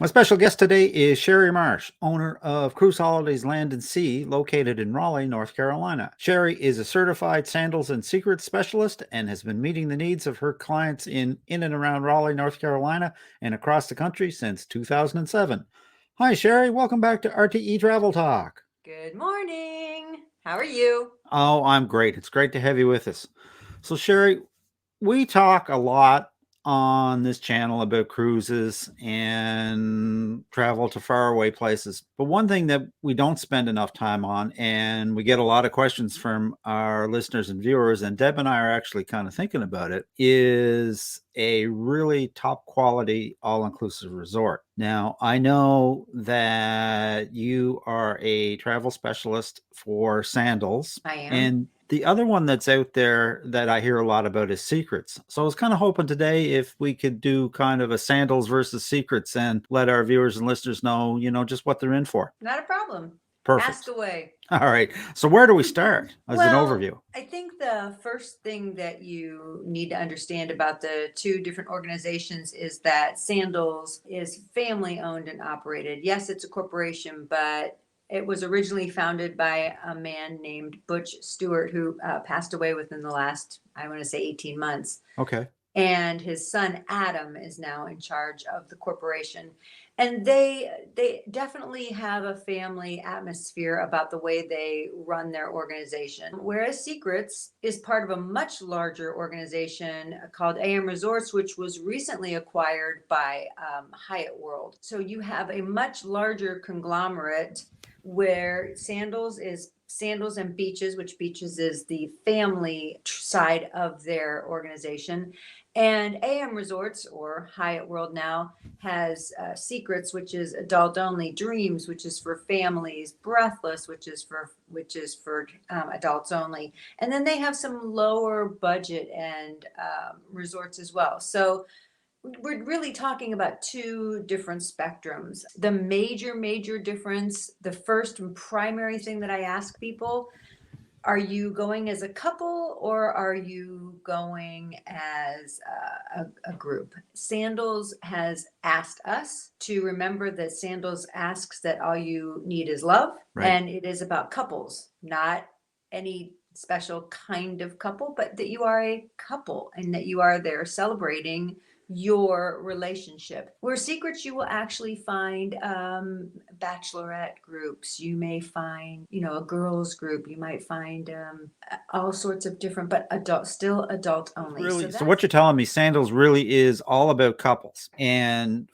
My special guest today is Shari Marsh, owner of Cruise Holidays Land and Sea, located in Raleigh, North Carolina. Shari is a certified Sandals and Secrets specialist and has been meeting the needs of her clients in and around Raleigh, North Carolina, and across the country since 2007. Hi, Shari. Welcome back to RTE Travel Talk. Good morning. How are you? Oh, I'm great. It's great to have you with us. So, Shari, we talk a lot on this channel about cruises and travel to faraway places. But one thing that we don't spend enough time on, and we get a lot of questions from our listeners and viewers, and Deb and I are actually kind of thinking about it, is a really top quality all inclusive resort. Now, I know that you are a travel specialist for Sandals. I am. And the other one that's out there that I hear a lot about is Secrets. So I was kind of hoping today if we could do kind of a Sandals versus Secrets and let our viewers and listeners know, just what they're in for. Not a problem. Perfect. Ask away. All right. So where do we start as an overview? I think the first thing that you need to understand about the two different organizations is that Sandals is family owned and operated. Yes, it's a corporation, but it was originally founded by a man named Butch Stewart, who passed away within the last, I want to say, 18 months. Okay. And his son, Adam, is now in charge of the corporation. And they definitely have a family atmosphere about the way they run their organization. Whereas Secrets is part of a much larger organization called AM Resorts, which was recently acquired by Hyatt World. So you have a much larger conglomerate where Sandals is Sandals and Beaches, which Beaches is the family side of their organization. And AM Resorts, or Hyatt World now, has Secrets, which is adult only, Dreams, which is for families, Breathless, which is for adults only, and then they have some lower budget and resorts as well. So we're really talking about two different spectrums. The major difference, the first and primary thing that I ask people, are you going as a couple or are you going as a group? Sandals has asked us to remember that Sandals asks that all you need is love. Right. And it is about couples, not any special kind of couple, but that you are a couple and that you are there celebrating your relationship. Where Secrets, you will actually find bachelorette groups. You may find, a girls group. You might find all sorts of different, but still adult only. Really? So what you're telling me, Sandals really is all about couples. And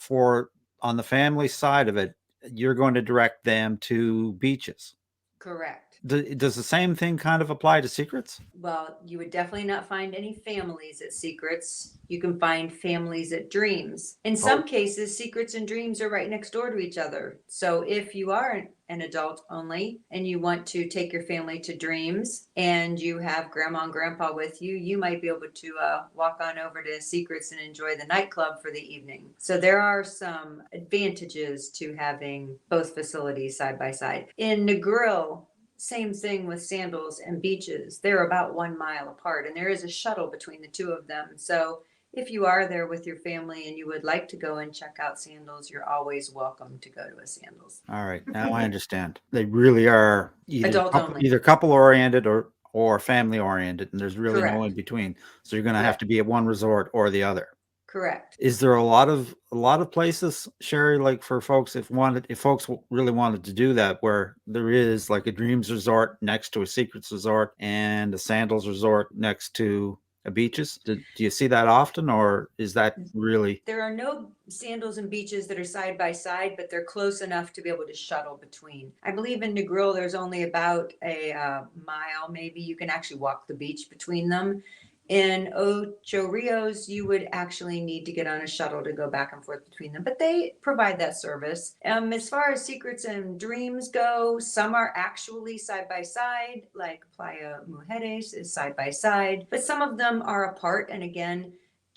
on the family side of it, you're going to direct them to Beaches. Correct. Does the same thing kind of apply to Secrets? Well, you would definitely not find any families at Secrets. You can find families at Dreams. In some cases, Secrets and Dreams are right next door to each other. So if you are an adult only and you want to take your family to Dreams and you have grandma and grandpa with you, you might be able to walk on over to Secrets and enjoy the nightclub for the evening. So there are some advantages to having both facilities side by side. In Negril, same thing with Sandals and Beaches. They're about 1 mile apart, and there is a shuttle between the two of them. So if you are there with your family and you would like to go and check out Sandals, you're always welcome to go to a Sandals. All right. Now I understand. They really are either couple oriented or family oriented, and there's really Correct. no in between. So you're going to have to be at one resort or the other. Correct. Is there a lot of places, Shari, like for folks if folks really wanted to do that, where there is like a Dreams resort next to a Secrets resort and a Sandals resort next to a Beaches? Do you see that often, or is that really? There are no Sandals and Beaches that are side by side, but they're close enough to be able to shuttle between. I believe in Negril there's only about a mile, maybe. You can actually walk the beach between them. In Ocho Rios, you would actually need to get on a shuttle to go back and forth between them, but they provide that service. As far as Secrets and Dreams go, some are actually side by side, like Playa Mujeres is side by side, but some of them are apart. And again,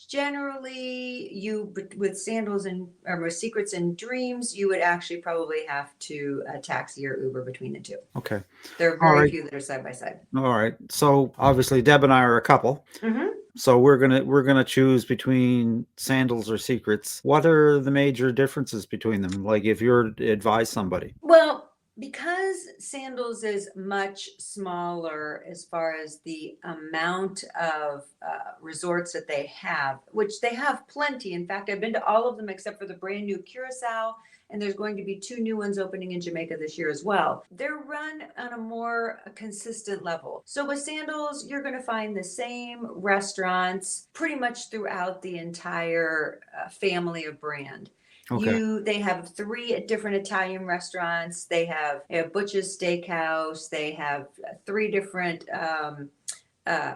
generally, with Sandals or with Secrets and Dreams, you would actually probably have to taxi or Uber between the two. Okay. There are very few that are side by side. All right. So obviously, Deb and I are a couple. Mm-hmm. So we're gonna choose between Sandals or Secrets. What are the major differences between them? Like if you're to advise somebody. Well, because Sandals is much smaller as far as the amount of resorts that they have, which they have plenty. In fact, I've been to all of them except for the brand new Curacao, and there's going to be 2 new ones opening in Jamaica this year as well. They're run on a more consistent level. So with Sandals, you're going to find the same restaurants pretty much throughout the entire family of brand. Okay. They have 3 different Italian restaurants. They have Butch's Steakhouse. They have 3 different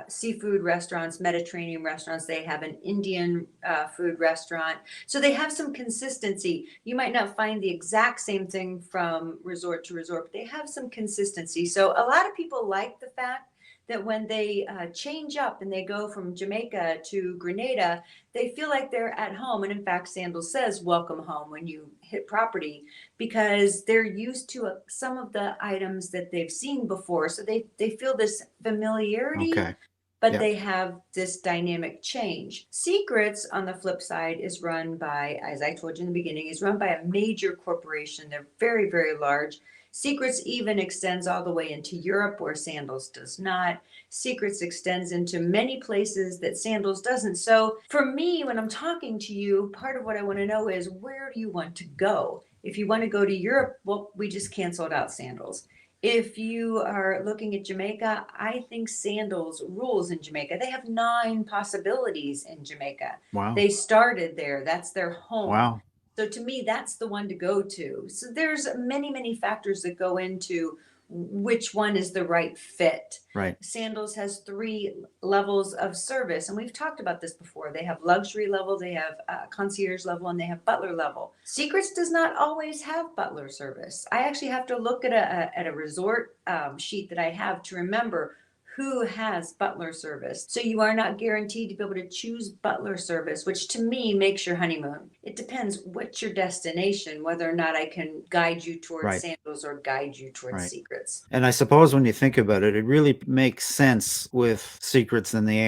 seafood restaurants, Mediterranean restaurants. They have an Indian food restaurant. So they have some consistency. You might not find the exact same thing from resort to resort, but they have some consistency. So a lot of people like the fact that when they change up and they go from Jamaica to Grenada, they feel like they're at home. And in fact, Sandals says, welcome home when you hit property, because they're used to some of the items that they've seen before. So they feel this familiarity, Okay. but Yeah. they have this dynamic change. Secrets, on the flip side, is run by, as I told you in the beginning, is run by a major corporation. They're very, very large. Secrets even extends all the way into Europe, where Sandals does not. Secrets extends into many places that Sandals doesn't. So for me, when I'm talking to you, part of what I want to know is, where do you want to go? If you want to go to Europe, well, we just canceled out Sandals. If you are looking at Jamaica, I think Sandals rules in Jamaica. They have 9 possibilities in Jamaica. Wow. They started there. That's their home. Wow. So to me, that's the one to go to. So there's many, many factors that go into which one is the right fit. Right. Sandals has 3 levels of service, and we've talked about this before. They have luxury level, they have concierge level, and they have butler level. Secrets does not always have butler service. I actually have to look at a resort sheet that I have to remember who has butler service. So you are not guaranteed to be able to choose butler service, which to me makes your honeymoon. It depends what's your destination, whether or not I can guide you towards Right. Sandals or guide you towards Right. Secrets. And I suppose when you think about it, it really makes sense with Secrets in the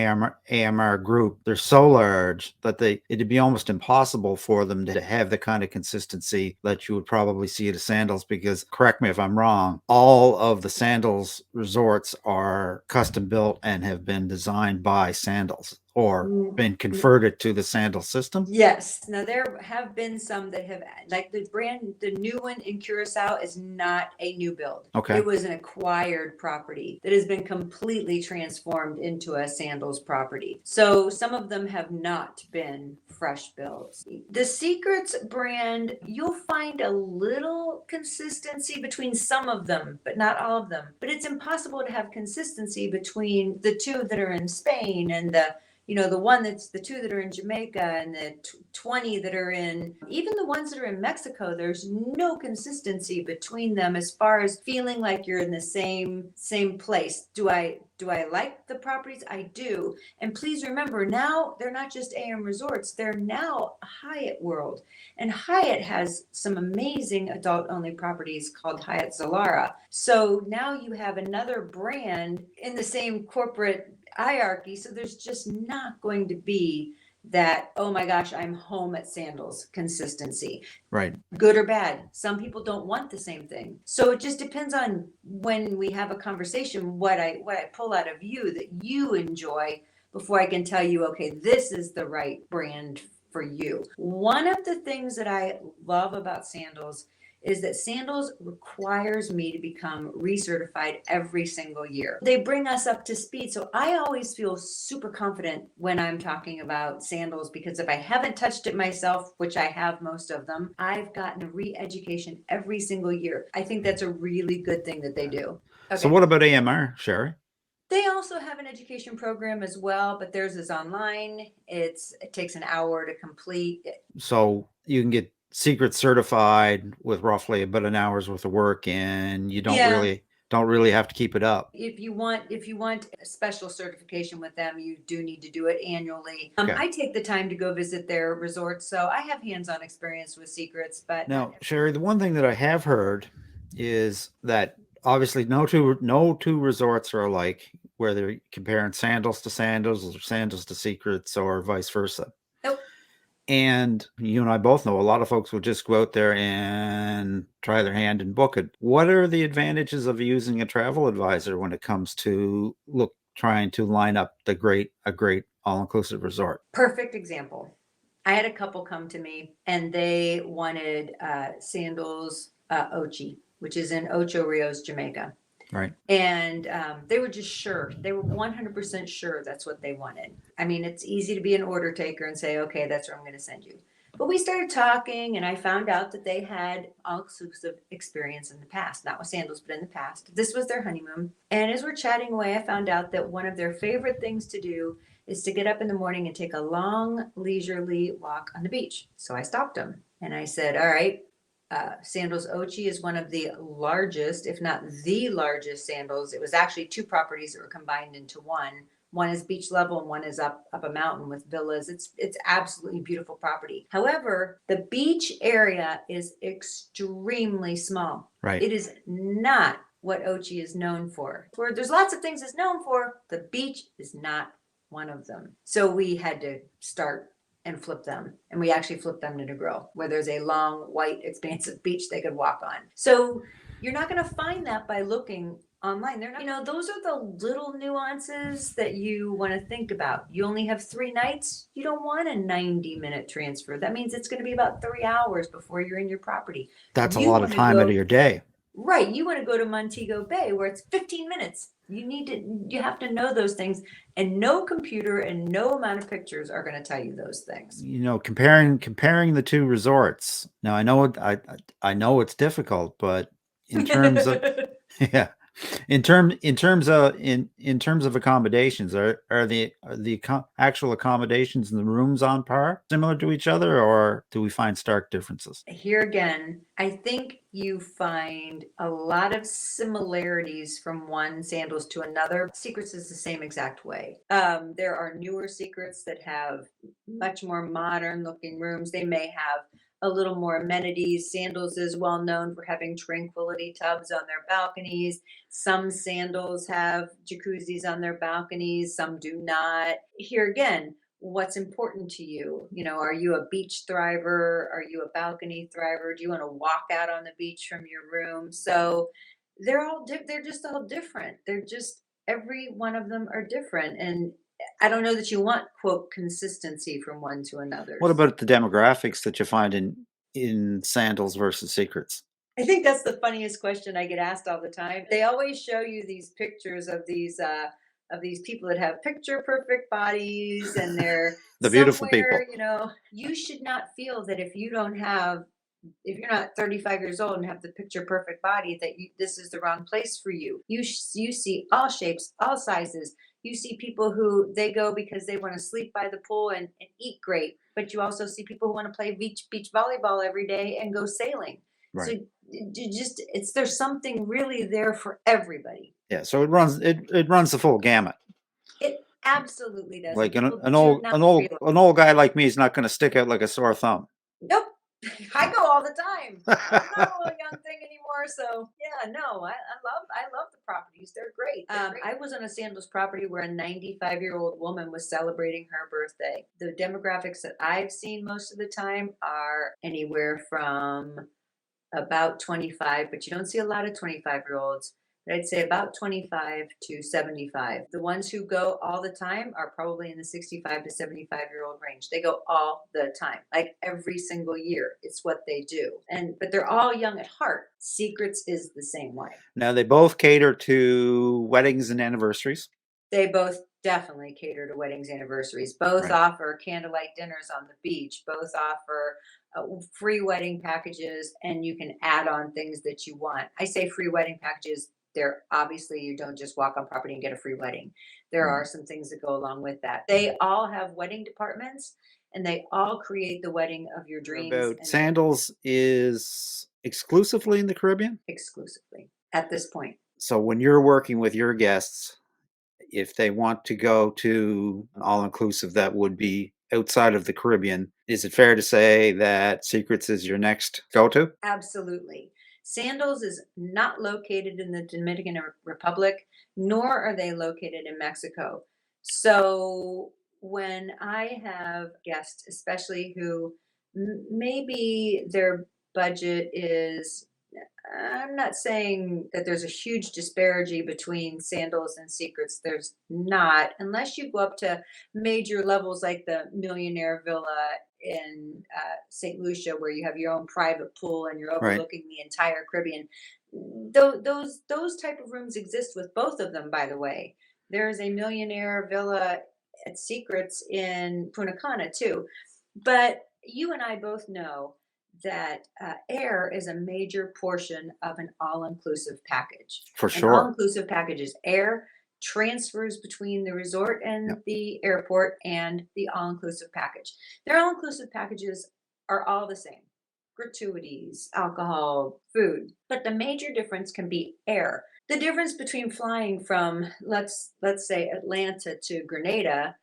AMR group. They're so large that it'd be almost impossible for them to have the kind of consistency that you would probably see at a Sandals, because, correct me if I'm wrong, all of the Sandals resorts are custom built and have been designed by Sandals or been converted to the Sandals system. Yes. Now there have been some that have, like the new one in Curacao is not a new build. Okay. It was an acquired property that has been completely transformed into a Sandals property. So some of them have not been fresh builds. The Secrets brand, you'll find a little consistency between some of them, but not all of them. But it's impossible to have consistency between the 2 that are in Spain and the 2 that are in Jamaica and the 20 that are in, even the ones that are in Mexico. There's no consistency between them as far as feeling like you're in the same place. Do I like the properties? I do. And please remember, now they're not just AM Resorts, they're now Hyatt World. And Hyatt has some amazing adult only properties called Hyatt Zilara. So now you have another brand in the same corporate hierarchy. So there's just not going to be that, oh my gosh, I'm home at Sandals consistency. Right. Good or bad. Some people don't want the same thing. So it just depends on, when we have a conversation, what I pull out of you that you enjoy before I can tell you, okay, this is the right brand for you. One of the things that I love about Sandals is that Sandals requires me to become recertified every single year. They bring us up to speed. So I always feel super confident when I'm talking about Sandals, because if I haven't touched it myself, which I have most of them, I've gotten a re-education every single year. I think that's a really good thing that they do. Okay. So what about AMR, Shari? They also have an education program as well, but theirs is online. It takes an hour to complete. So you can get Secret certified with roughly about an hour's worth of work, and you don't really have to keep it up. If you want a special certification with them, you do need to do it annually. I take the time to go visit their resorts, so I have hands-on experience with Secrets. But now, Shari, the one thing that I have heard is that obviously no two resorts are alike. whether you're comparing Sandals to Sandals or Sandals to Secrets or vice versa. Nope. And you and I both know a lot of folks will just go out there and try their hand and book it. What are the advantages of using a travel advisor when it comes to trying to line up a great all-inclusive resort? Perfect example. I had a couple come to me and they wanted Sandals Ochi, which is in Ocho Rios, Jamaica. Right. And they were just sure. They were 100% sure that's what they wanted. I mean, it's easy to be an order taker and say, okay, that's where I'm going to send you. But we started talking and I found out that they had all-inclusive experience in the past, not with Sandals, but in the past. This was their honeymoon. And as we're chatting away, I found out that one of their favorite things to do is to get up in the morning and take a long, leisurely walk on the beach. So I stopped them and I said, all right, Sandals Ochi is one of the largest, if not the largest Sandals. It was actually two properties that were combined into one. One is beach level and one is up a mountain with villas. It's absolutely beautiful property. However, the beach area is extremely small. Right. It is not what Ochi is known for. Where there's lots of things it's known for, the beach is not one of them. So we had to start and flip them. And we actually flipped them to Negril, where there's a long, white, expansive beach they could walk on. So you're not going to find that by looking online. They're not, those are the little nuances that you want to think about. You only have 3 nights. You don't want a 90-minute transfer. That means it's going to be about 3 hours before you're in your property. That's a lot of time out of your day. Right. You want to go to Montego Bay where it's 15 minutes. You have to know those things, and no computer and no amount of pictures are going to tell you those things. Comparing the two resorts. Now I know it's difficult, but in terms of yeah. In terms of accommodations, are the actual accommodations in the rooms on par, similar to each other, or do we find stark differences? Here again, I think you find a lot of similarities from one Sandals to another. Secrets is the same exact way. There are newer Secrets that have much more modern looking rooms. They may have a little more amenities. Sandals is well known for having tranquility tubs on their balconies. Some Sandals have jacuzzis on their balconies, some do not. Here again, what's important to you? Are you a beach thriver? Are you a balcony thriver? Do you want to walk out on the beach from your room? So they're just all different. Every one of them are different. And I don't know that you want, quote, consistency from one to another. What about the demographics that you find in Sandals versus Secrets? I think that's the funniest question I get asked all the time. They always show you these pictures of these people that have picture perfect bodies and they're the beautiful people. You should not feel that if you're not 35 years old and have the picture perfect body, that this is the wrong place for you. You see all shapes, all sizes. You see people who they go because they want to sleep by the pool and eat great, but you also see people who want to play beach volleyball every day and go sailing. Right. So there's something really there for everybody. Yeah, so it runs the full gamut. It absolutely does. Like an old guy like me is not going to stick out like a sore thumb. Nope. I go all the time. I'm not a young thing anymore, so yeah, no, I love the properties. They're great. I was on a Sandals property where a 95-year-old woman was celebrating her birthday. The demographics that I've seen most of the time are anywhere from about 25, but you don't see a lot of 25-year-olds. But I'd say about 25 to 75. The ones who go all the time are probably in the 65 to 75-year-old range. They go all the time, like every single year. It's what they do. But they're all young at heart. Secrets is the same way. Now they both cater to weddings and anniversaries. They both definitely cater to weddings, anniversaries. Both offer candlelight dinners on the beach. Both offer free wedding packages, and you can add on things that you want. I say free wedding packages. Obviously you don't just walk on property and get a free wedding. There are some things that go along with that. They all have wedding departments, and they all create the wedding of your dreams. Sandals is exclusively in the Caribbean? Exclusively at this point. So when you're working with your guests, if they want to go to an all-inclusive that would be outside of the Caribbean, is it fair to say that Secrets is your next go-to? Absolutely. Sandals is not located in the Dominican Republic. nor are they located in Mexico. So when I have guests, especially who maybe their budget is, I'm not saying that there's a huge disparity between Sandals and Secrets. There's not, unless you go up to major levels like the Millionaire Villa in St. Lucia, where you have your own private pool and you're Right. overlooking the entire Caribbean. Those type of rooms exist with both of them, by the way. There's a Millionaire Villa at Secrets in Punta Cana too. But you and I both know that air is a major portion of an all-inclusive package. For An sure. all-inclusive package is air, transfers between the resort Yeah. and the airport, and the all-inclusive package. Their all-inclusive packages are all the same: gratuities, alcohol, food. But the major difference can be air. The difference between flying from, let's say, Atlanta to Grenada,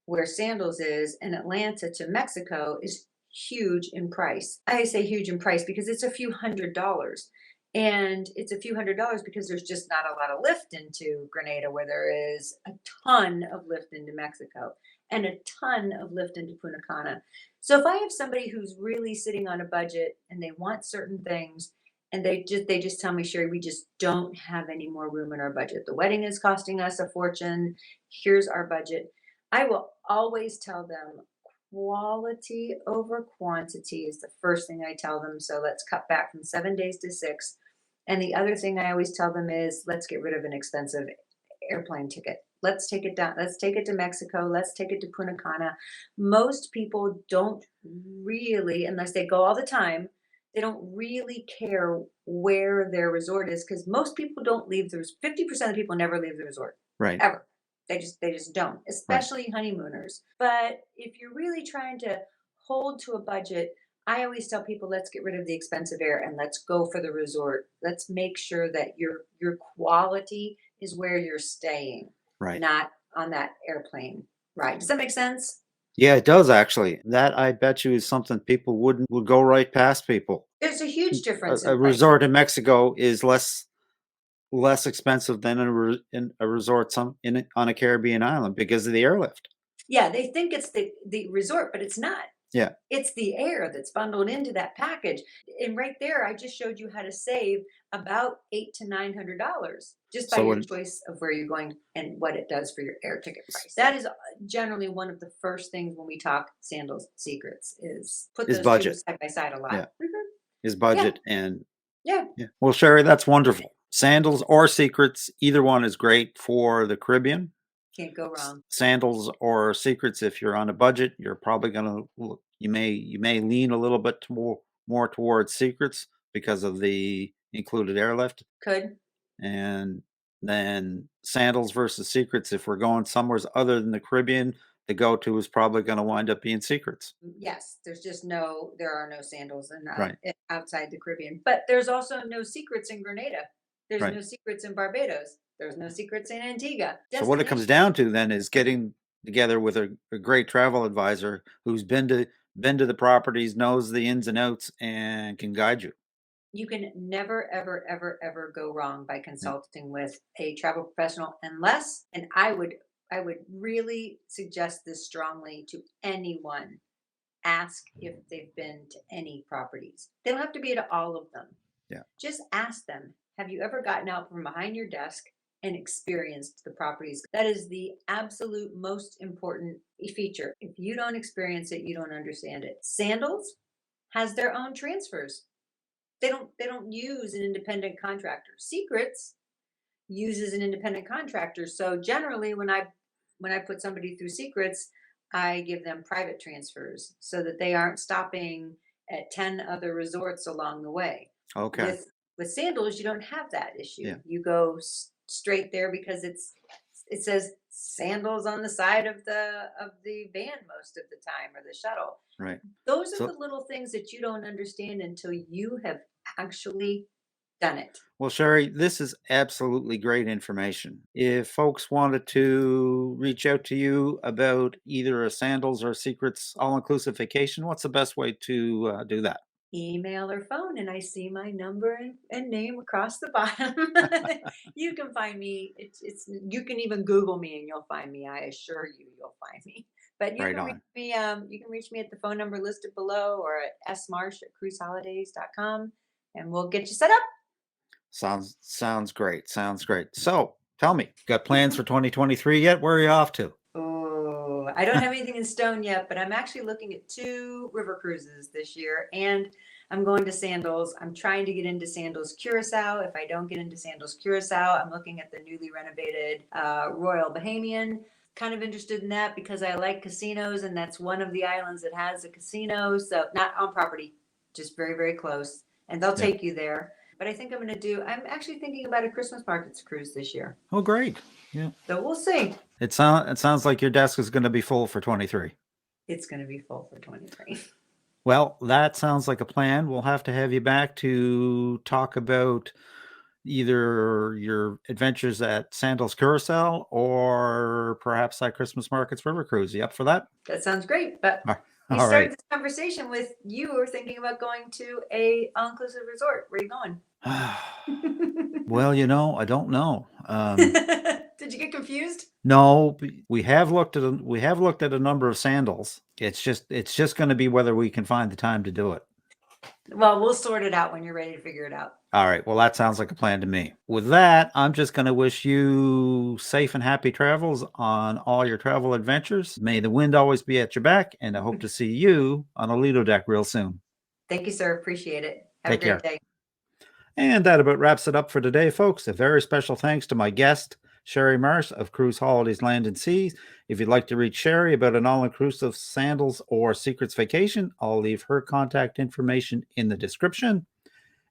where Sandals is, and Atlanta to Mexico, is huge in price. I say huge in price because it's a few $100s. And it's a few $100s because there's just not a lot of lift into Grenada, where there is a ton of lift into Mexico and a ton of lift into Punta Cana. So if I have somebody who's really sitting on a budget and they want certain things, and they just tell me, Sherry, we just don't have any more room in our budget. The wedding is costing us a fortune. Here's our budget. I will always tell them quality over quantity is the first thing I tell them. So let's cut back from 7 days to six. And the other thing I always tell them is let's get rid of an expensive airplane ticket. Let's take it down. Let's take it to Mexico. Let's take it to Punta Cana. Most people don't really, unless they go all the time, they don't really care where their resort is, because most people don't leave. There's 50% of people never leave the resort Right. ever. They just don't, Right. especially honeymooners. But if you're really trying to hold to a budget, I always tell people, let's get rid of the expensive air and let's go for the resort. Let's make sure that your quality is where you're staying, Right. not on that airplane ride. Does that make sense? Yeah, it does actually. That I bet you is something people would go right past people. There's a huge difference A in price. resort in Mexico is less expensive than in a resort on a Caribbean island because of the airlift. Yeah, they think it's the resort, but it's not. Yeah. It's the air that's bundled into that package. And right there, I just showed you how to save about $800 to $900 just by So your when choice of where you're going and what it does for your air ticket price. That is generally one of the first things when we talk Sandals Secrets is put is those two budget. side by side a lot. Yeah. Mhm. Is Yeah, budget and yeah, yeah. Well, Sherry, that's wonderful. Sandals or Secrets, either one is great for the Caribbean. can't go wrong. Sandals or Secrets, if you're on a budget, you're probably gonna you may lean a little bit more towards Secrets because of the included airlift. Could. And then Sandals versus Secrets, if we're going somewhere other than the Caribbean, the go-to is probably gonna wind up being Secrets. Yes, there are no Sandals in, Right, outside the Caribbean, but there's also no Secrets in Grenada. There's right. no Secrets in Barbados. There's no Secrets in Antigua. So what it comes Destination. down to then is getting together with a great travel advisor who's been to the properties, knows the ins and outs, and can guide you. You can never, ever, ever, ever go wrong by Yeah. consulting with a travel professional, and I would really suggest this strongly to anyone. Ask if they've been to any properties. They don't have to be to all of them. Yeah. Just ask them, have you ever gotten out from behind your desk and experienced the properties? That is the absolute most important feature. If you don't experience it, you don't understand it. Sandals has their own transfers. They don't use an independent contractor. Secrets uses an independent contractor. So generally when I put somebody through Secrets, I give them private transfers so that they aren't stopping at 10 other resorts along the way. Okay. With Sandals, you don't have that issue. Yeah. You go straight there because it says Sandals on the side of the van most of the time, or the shuttle. Right. Those are So, the little things that you don't understand until you have actually done it. well, Sherry, this is absolutely great information. If folks wanted to reach out to you about either a Sandals or Secrets all-inclusive vacation, what's the best way to do that? email or phone, and I see my number and name across the bottom. You can find me. It's you can even Google me and you'll find me. I assure you, you'll find me. But you Right can reach on. me. You can reach me at the phone number listed below or at smarsh@cruiseholidays.com, and we'll get you set up. Sounds great. Sounds great. So tell me, got plans for 2023 yet? Where are you off to? Oh, I don't have anything in stone yet, but I'm actually looking at 2 river cruises this year, and I'm going to Sandals. I'm trying to get into Sandals Curacao. If I don't get into Sandals Curacao, I'm looking at the newly renovated Royal Bahamian. Kind of interested in that because I like casinos, and that's one of the islands that has a casino. So not on property, just very, very close, and they'll Yeah. take you there. But I think I'm actually thinking about a Christmas markets cruise this year. Oh, great. Yeah. So we'll see. It sounds like your desk is going to be full for 23. It's going to be full for 23. Well, that sounds like a plan. We'll have to have you back to talk about either your adventures at Sandals Curacao or perhaps that Christmas Markets River Cruise. You up for that? That sounds great. But we All started right. this conversation with you were thinking about going to a all-inclusive resort. Where are you going? Well, I don't know. Did you get confused? No, we have looked at a number of sandals. It's just going to be whether we can find the time to do it. Well, we'll sort it out when you're ready to figure it out. All right. Well, that sounds like a plan to me. With that, I'm just going to wish you safe and happy travels on all your travel adventures. May the wind always be at your back, and I hope to see you on a Lido deck real soon. Thank you, sir. Appreciate it. Have Take a great care. day. And that about wraps it up for today, folks. A very special thanks to my guest, Shari Marsh of Cruise Holidays Land and Seas. If you'd like to reach Shari about an all-inclusive Sandals or Secrets vacation, I'll leave her contact information in the description.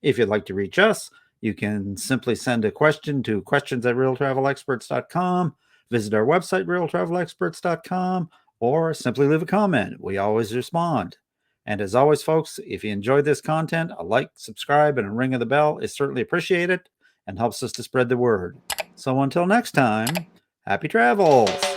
If you'd like to reach us, you can simply send a question to questions@realtravelexperts.com, visit our website, realtravelexperts.com, or simply leave a comment. We always respond. And as always, folks, if you enjoyed this content, a like, subscribe, and a ring of the bell is certainly appreciated and helps us to spread the word. So until next time, happy travels.